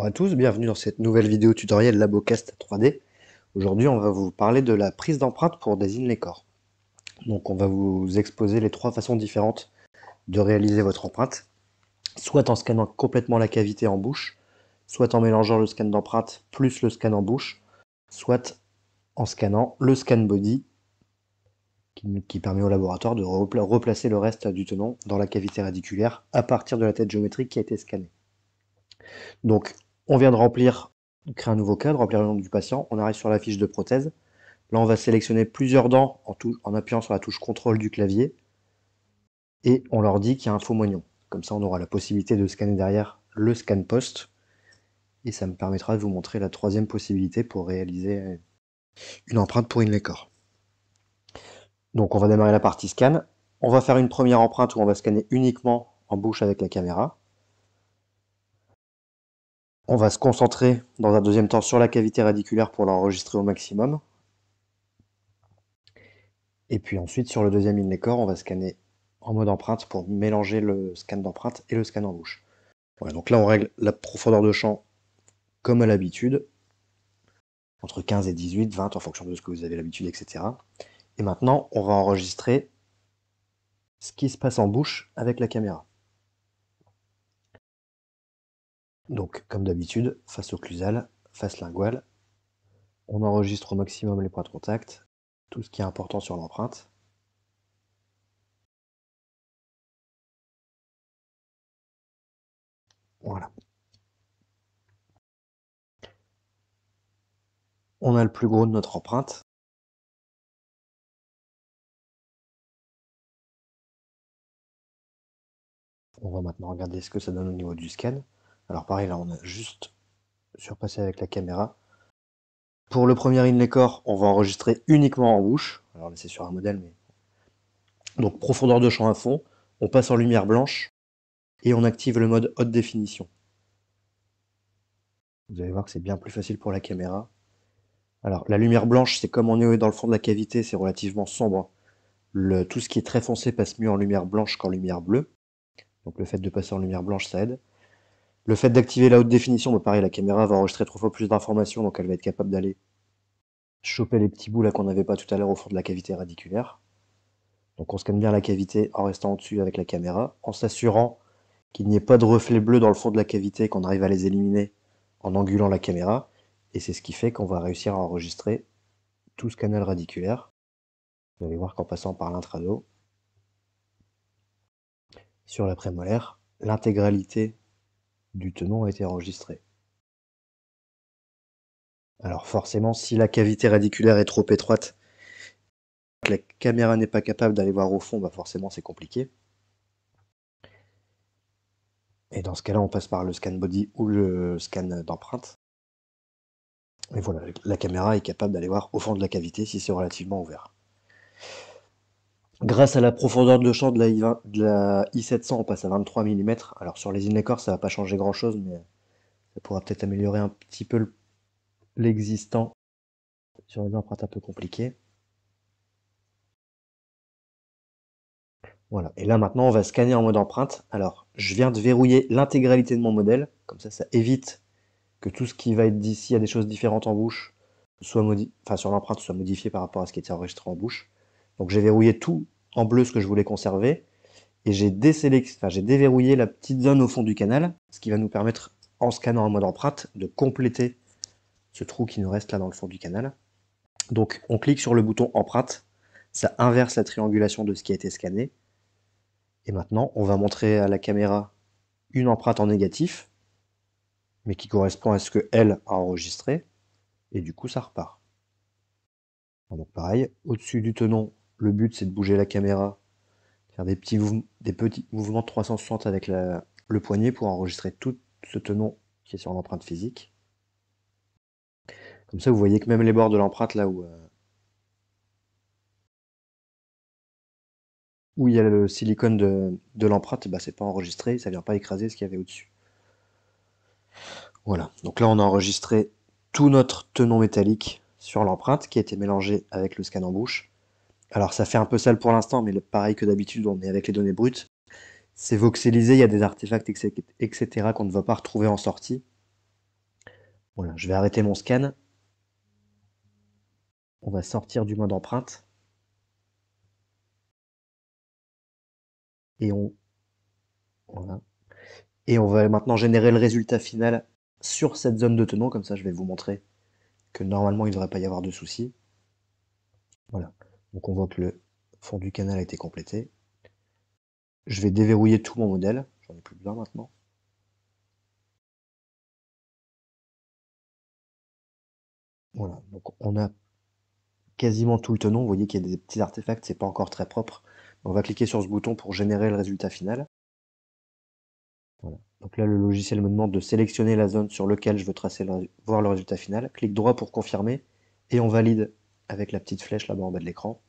Bonjour à tous, bienvenue dans cette nouvelle vidéo tutoriel Labocast 3D. Aujourd'hui, on va vous parler de la prise d'empreinte pour des in-les-corps. Donc, on va vous exposer les trois façons différentes de réaliser votre empreinte, soit en scannant complètement la cavité en bouche, soit en mélangeant le scan d'empreinte plus le scan en bouche, soit en scannant le scan body qui permet au laboratoire de replacer le reste du tenon dans la cavité radiculaire à partir de la tête géométrique qui a été scannée. Donc, on vient de créer un nouveau cadre, remplir le nom du patient, on arrive sur la fiche de prothèse. Là, on va sélectionner plusieurs dents en appuyant sur la touche contrôle du clavier et on leur dit qu'il y a un faux moignon. Comme ça, on aura la possibilité de scanner derrière le scan post et ça me permettra de vous montrer la troisième possibilité pour réaliser une empreinte pour in-les-corps. Donc, on va démarrer la partie scan. On va faire une première empreinte où on va scanner uniquement en bouche avec la caméra. On va se concentrer dans un deuxième temps sur la cavité radiculaire pour l'enregistrer au maximum. Et puis ensuite, sur le deuxième in-les-corps, on va scanner en mode empreinte pour mélanger le scan d'empreinte et le scan en bouche. Voilà, donc là, on règle la profondeur de champ comme à l'habitude, entre 15 et 18, 20 en fonction de ce que vous avez l'habitude, etc. Et maintenant, on va enregistrer ce qui se passe en bouche avec la caméra. Donc, comme d'habitude, face occlusale, face linguale, on enregistre au maximum les points de contact, tout ce qui est important sur l'empreinte. Voilà. On a le plus gros de notre empreinte. On va maintenant regarder ce que ça donne au niveau du scan. Alors pareil, là on a juste surpassé avec la caméra. Pour le premier in-les-corps, on va enregistrer uniquement en bouche. Alors là c'est sur un modèle, mais... Donc profondeur de champ à fond, on passe en lumière blanche et on active le mode haute définition. Vous allez voir que c'est bien plus facile pour la caméra. Alors la lumière blanche, c'est comme on est dans le fond de la cavité, c'est relativement sombre. Tout ce qui est très foncé passe mieux en lumière blanche qu'en lumière bleue. Donc le fait de passer en lumière blanche, ça aide. Le fait d'activer la haute définition, bah pareil, la caméra va enregistrer 3 fois plus d'informations, donc elle va être capable d'aller choper les petits bouts là qu'on n'avait pas tout à l'heure au fond de la cavité radiculaire. Donc on scanne bien la cavité en restant au-dessus avec la caméra, en s'assurant qu'il n'y ait pas de reflets bleus dans le fond de la cavité, qu'on arrive à les éliminer en angulant la caméra. Et c'est ce qui fait qu'on va réussir à enregistrer tout ce canal radiculaire. Vous allez voir qu'en passant par l'intrado, sur la prémolaire, l'intégralité du tenon a été enregistrée. Alors forcément, si la cavité radiculaire est trop étroite, que la caméra n'est pas capable d'aller voir au fond, bah forcément c'est compliqué. Et dans ce cas-là, on passe par le scan body ou le scan d'empreinte. Et voilà, la caméra est capable d'aller voir au fond de la cavité si c'est relativement ouvert. Grâce à la profondeur de champ de la I700, on passe à 23 mm. Alors sur les in-les-corps, ça va pas changer grand-chose, mais ça pourra peut-être améliorer un petit peu l'existant sur les empreintes un peu compliquées. Voilà, et là maintenant on va scanner en mode empreinte. Alors, je viens de verrouiller l'intégralité de mon modèle, comme ça évite que tout ce qui va être dit, s'il y a des choses différentes en bouche, soit sur l'empreinte, soit modifié par rapport à ce qui était enregistré en bouche. Donc j'ai verrouillé tout en bleu ce que je voulais conserver, et j'ai déverrouillé la petite zone au fond du canal, ce qui va nous permettre, en scannant en mode empreinte, de compléter ce trou qui nous reste là dans le fond du canal. Donc on clique sur le bouton empreinte, ça inverse la triangulation de ce qui a été scanné, et maintenant on va montrer à la caméra une empreinte en négatif, mais qui correspond à ce que elle a enregistré, et du coup ça repart. Donc pareil, au-dessus du tenon, le but c'est de bouger la caméra, faire des petits mouvements de 360 avec le poignet pour enregistrer tout ce tenon qui est sur l'empreinte physique. Comme ça vous voyez que même les bords de l'empreinte là où il y a le silicone de l'empreinte, bah, c'est pas enregistré, ça vient pas écraser ce qu'il y avait au-dessus. Voilà, donc là on a enregistré tout notre tenon métallique sur l'empreinte qui a été mélangé avec le scan en bouche. Alors ça fait un peu sale pour l'instant, mais pareil que d'habitude, on est avec les données brutes. C'est voxelisé, il y a des artefacts, etc. qu'on ne va pas retrouver en sortie. Voilà, je vais arrêter mon scan. On va sortir du mode empreinte. Et voilà. Et on va maintenant générer le résultat final sur cette zone de tenon. Comme ça, je vais vous montrer que normalement, il ne devrait pas y avoir de soucis. Voilà. Donc on voit que le fond du canal a été complété. Je vais déverrouiller tout mon modèle. J'en ai plus besoin maintenant. Voilà. Donc on a quasiment tout le tenon. Vous voyez qu'il y a des petits artefacts, c'est pas encore très propre. On va cliquer sur ce bouton pour générer le résultat final. Voilà. Donc là, le logiciel me demande de sélectionner la zone sur laquelle je veux tracer voir le résultat final. Clic droit pour confirmer et on valide avec la petite flèche là-bas en bas de l'écran.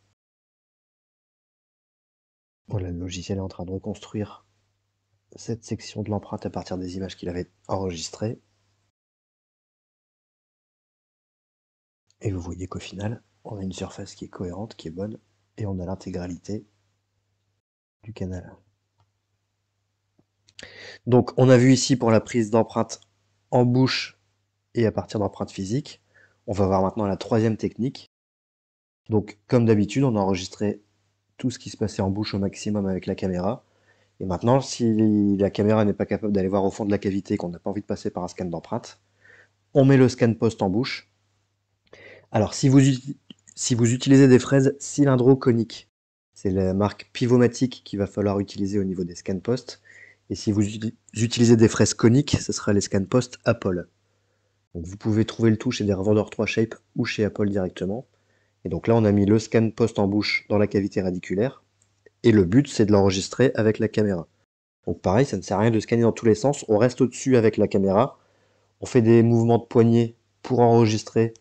Voilà, le logiciel est en train de reconstruire cette section de l'empreinte à partir des images qu'il avait enregistrées. Et vous voyez qu'au final, on a une surface qui est cohérente, qui est bonne, et on a l'intégralité du canal. Donc on a vu ici pour la prise d'empreinte en bouche et à partir d'empreintes physiques. On va voir maintenant la troisième technique. Donc comme d'habitude, on a enregistré tout ce qui se passait en bouche au maximum avec la caméra. Et maintenant, si la caméra n'est pas capable d'aller voir au fond de la cavité, qu'on n'a pas envie de passer par un scan d'empreinte, on met le scan post en bouche. Alors si vous utilisez des fraises cylindro-coniques, c'est la marque Pivomatic qu'il va falloir utiliser au niveau des scan post. Et si vous utilisez des fraises coniques, ce sera les scan post Apple. Donc vous pouvez trouver le tout chez des revendeurs 3Shape ou chez Apple directement. Et donc là, on a mis le scan post en bouche dans la cavité radiculaire. Et le but, c'est de l'enregistrer avec la caméra. Donc pareil, ça ne sert à rien de scanner dans tous les sens. On reste au-dessus avec la caméra. On fait des mouvements de poignet pour enregistrer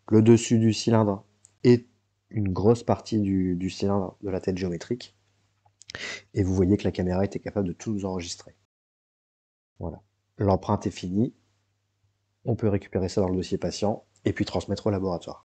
le dessus du cylindre et une grosse partie du cylindre de la tête géométrique. Et vous voyez que la caméra était capable de tout nous enregistrer. Voilà. L'empreinte est finie. On peut récupérer ça dans le dossier patient et puis transmettre au laboratoire.